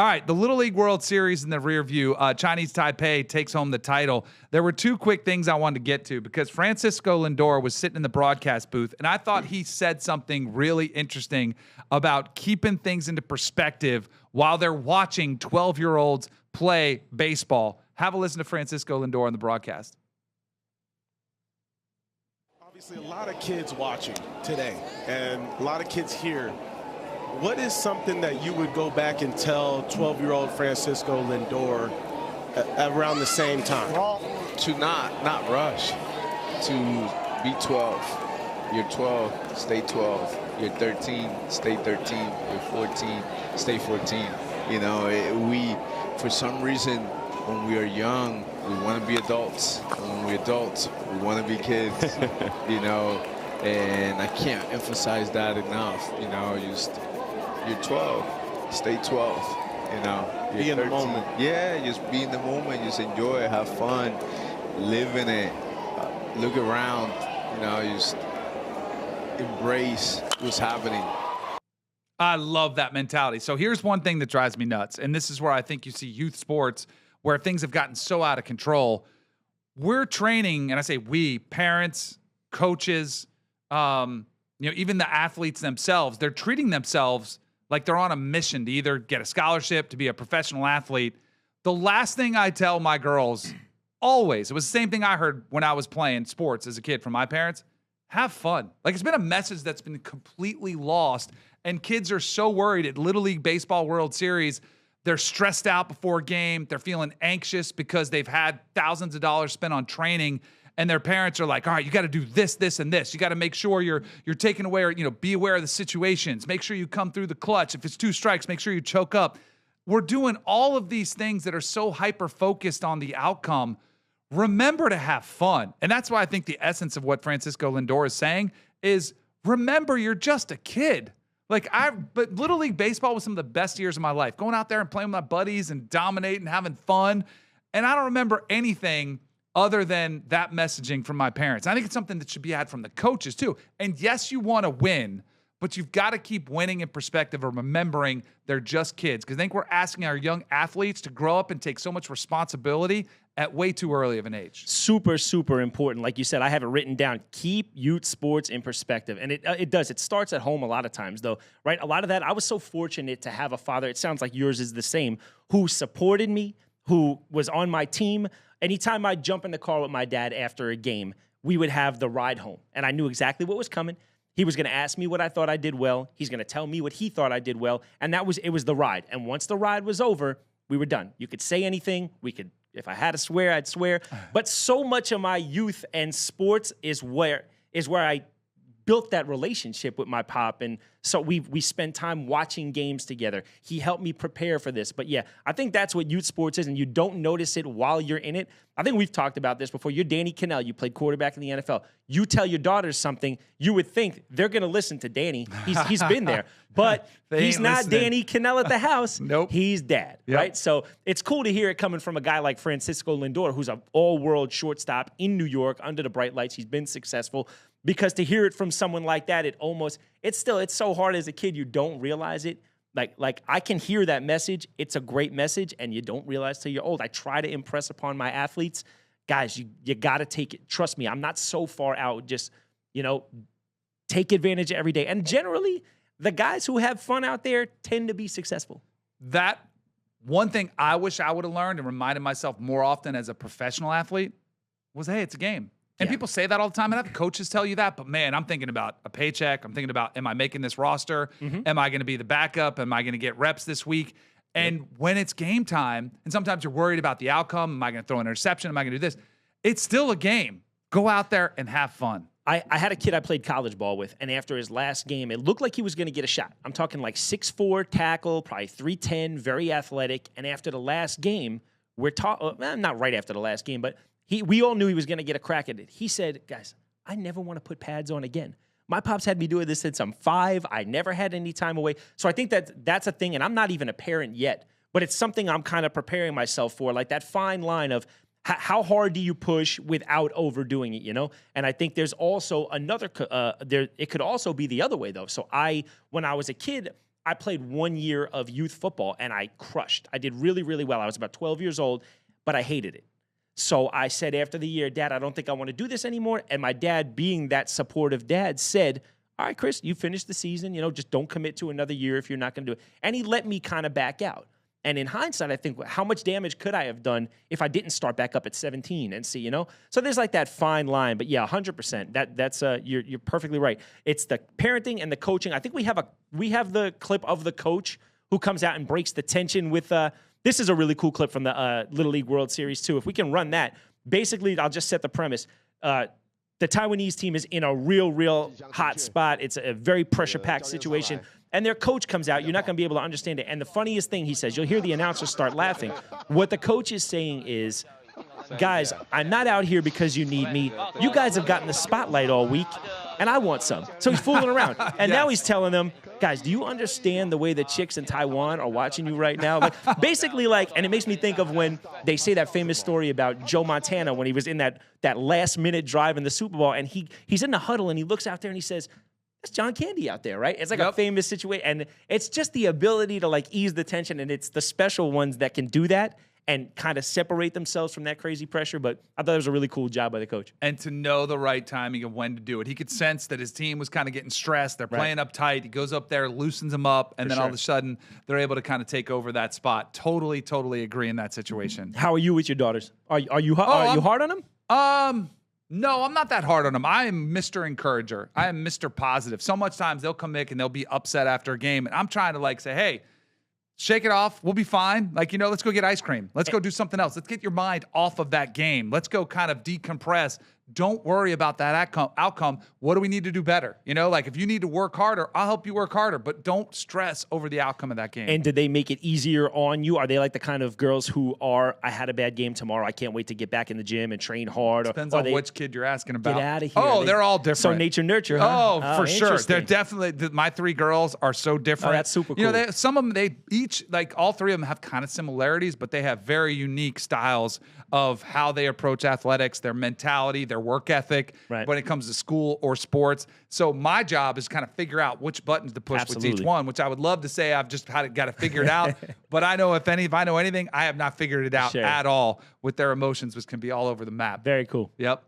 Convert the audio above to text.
All right, the Little League World Series in the rear view. Chinese Taipei takes home the title. There were two quick things I wanted to get to because Francisco Lindor was sitting in the broadcast booth, and I thought he said something really interesting about keeping things into perspective while they're watching 12-year-olds play baseball. Have a listen to Francisco Lindor on the broadcast. Obviously, a lot of kids watching today, and a lot of kids here. What is something that you would go back and tell 12-year-old Francisco Lindor around the same time? Well, to not rush, to be 12. You're 12, stay 12. You're 13, stay 13. You're 14, stay 14. You know, we, for some reason, when we are young, we want to be adults. When we're adults, we want to be kids, you know, and I can't emphasize that enough. You know, you're 12, stay 12, you know. Be in the moment. Yeah, just be in the moment, just enjoy it, have fun, live in it, look around, you know, just embrace what's happening. I love that mentality. So here's one thing that drives me nuts, and this is where I think you see youth sports where things have gotten so out of control. We're training, and I say we, parents, coaches, even the athletes themselves, they're treating themselves like they're on a mission to either get a scholarship, to be a professional athlete. The last thing I tell my girls, always, it was the same thing I heard when I was playing sports as a kid from my parents, have fun. Like, it's been a message that's been completely lost, and kids are so worried at Little League Baseball World Series. They're stressed out before a game. They're feeling anxious because they've had thousands of dollars spent on training. And their parents are like, all right, you got to do this, this, and this. You got to make sure you're taking away, or, be aware of the situations. Make sure you come through the clutch. If it's 2 strikes, make sure you choke up. We're doing all of these things that are so hyper-focused on the outcome. Remember to have fun. And that's why I think the essence of what Francisco Lindor is saying is, remember, you're just a kid. But Little League Baseball was some of the best years of my life. Going out there and playing with my buddies and dominating, having fun. And I don't remember anything other than that messaging from my parents. I think it's something that should be had from the coaches too. And yes, you want to win, but you've got to keep winning in perspective of remembering they're just kids. Because I think we're asking our young athletes to grow up and take so much responsibility at way too early of an age. Super, super important. Like you said, I have it written down. Keep youth sports in perspective. And it does. It starts at home a lot of times, though, right? A lot of that, I was so fortunate to have a father, it sounds like yours is the same, who supported me, who was on my team. Anytime I'd jump in the car with my dad after a game, we would have the ride home. And I knew exactly what was coming. He was going to ask me what I thought I did well. He's going to tell me what he thought I did well. And it was the ride. And once the ride was over, we were done. You could say anything. If I had to swear, I'd swear. But so much of my youth and sports is where I built that relationship with my pop. And so we spend time watching games together. He helped me prepare for this. But yeah, I think that's what youth sports is, and you don't notice it while you're in it. I think we've talked about this before. You're Danny Kanell. You played quarterback in the NFL. You tell your daughters something, you would think they're going to listen to Danny. He's been there. But he's not listening. Danny Kanell at the house. Nope. He's dad, right? So it's cool to hear it coming from a guy like Francisco Lindor, who's an all-world shortstop in New York under the bright lights. He's been successful. Because to hear it from someone like that, it's so hard as a kid, you don't realize it. Like I can hear that message. It's a great message, and you don't realize till you're old. I try to impress upon my athletes, guys, you got to take it. Trust me, I'm not so far out. Just, take advantage of every day. And generally, the guys who have fun out there tend to be successful. That one thing I wish I would have learned and reminded myself more often as a professional athlete was, hey, it's a game. And people say that all the time, and I have coaches tell you that, but man, I'm thinking about a paycheck. I'm thinking about, am I making this roster? Mm-hmm. Am I going to be the backup? Am I going to get reps this week? And when it's game time, and sometimes you're worried about the outcome, am I going to throw an interception? Am I going to do this? It's still a game. Go out there and have fun. I had a kid I played college ball with, and after his last game, it looked like he was going to get a shot. I'm talking like 6'4", tackle, probably 310, very athletic. And after the last game, not right after the last game, but we all knew he was going to get a crack at it. He said, guys, I never want to put pads on again. My pops had me doing this since I'm 5. I never had any time away. So I think that's a thing, and I'm not even a parent yet, but it's something I'm kind of preparing myself for, like that fine line of how hard do you push without overdoing it, And I think there's also another, it could also be the other way, though. So when I was a kid, I played 1 year of youth football and I crushed. I did really, really well. I was about 12 years old, but I hated it. So I said after the year, Dad, I don't think I want to do this anymore. And my dad, being that supportive dad, said, all right, Chris, you finished the season. Just don't commit to another year if you're not going to do it. And he let me kind of back out. And in hindsight, I think, how much damage could I have done if I didn't start back up at 17 and see, So there's like that fine line. But yeah, 100%. That's you're perfectly right. It's the parenting and the coaching. I think we have the clip of the coach who comes out and breaks the tension with this is a really cool clip from the Little League World Series too. If we can run that, basically, I'll just set the premise. The Taiwanese team is in a real hot spot. It's a very pressure-packed situation. And their coach comes out. You're not going to be able to understand it. And the funniest thing he says, you'll hear the announcers start laughing. What the coach is saying is, guys, I'm not out here because you need me. You guys have gotten the spotlight all week, and I want some. So he's fooling around. And now he's telling them, guys, do you understand the way the chicks in Taiwan are watching you right now? Basically, and it makes me think of when they say that famous story about Joe Montana when he was in that last-minute drive in the Super Bowl, and he's in the huddle, and he looks out there, and he says, that's John Candy out there, right? It's like a famous situation. And it's just the ability to ease the tension. And it's the special ones that can do that and kind of separate themselves from that crazy pressure. But I thought it was a really cool job by the coach. And to know the right timing of when to do it. He could sense that his team was kind of getting stressed. They're playing up tight. He goes up there, loosens them up, and then all of a sudden they're able to kind of take over that spot. Totally agree in that situation. How are you with your daughters? Are you hard on them? No, I'm not that hard on them. I am Mr. Encourager. I am Mr. Positive. So much times they'll come back and they'll be upset after a game, and I'm trying to say, hey, shake it off. We'll be fine. Let's go get ice cream. Let's go do something else. Let's get your mind off of that game. Let's go kind of decompress. Don't worry about that outcome. What do we need to do better? If you need to work harder, I'll help you work harder, but don't stress over the outcome of that game. And did they make it easier on you? Are they like the kind of girls who are, I had a bad game tomorrow, I can't wait to get back in the gym and train hard? Depends on which kid you're asking about. Get out of here. Oh, they're all different. So nature nurture, huh? Oh, for sure. They're definitely, my 3 girls are so different. Oh, that's super cool. Some of them, they each, all 3 of them have kind of similarities, but they have very unique styles of how they approach athletics, their mentality, their work ethic when it comes to school or sports. So my job is kind of figure out which buttons to push with each one, which I would love to say I've just got to figure it out. But I know if I know anything, I have not figured it out at all with their emotions, which can be all over the map. Very cool. Yep.